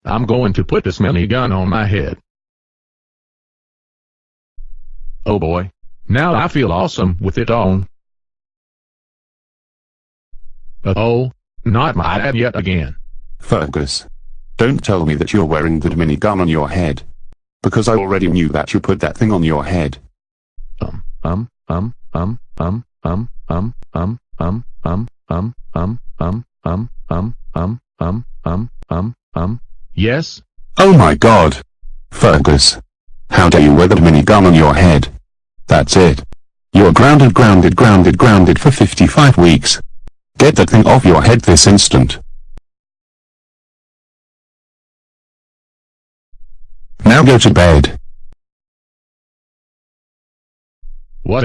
I'm going to put this minigun on my head. Oh boy. Now I feel awesome with it on. Oh, not my dad yet again. Fergus. Don't tell me that you're wearing the minigun on your head. Because I already knew that you put that thing on your head. Um, um, um, um, um, um, um, um, um, um, um, um, um, um, um, yes? Oh my god. Fergus. How dare you wear the minigun on your head? That's it. You're grounded for 55 weeks. Get that thing off your head this instant. Now go to bed. What?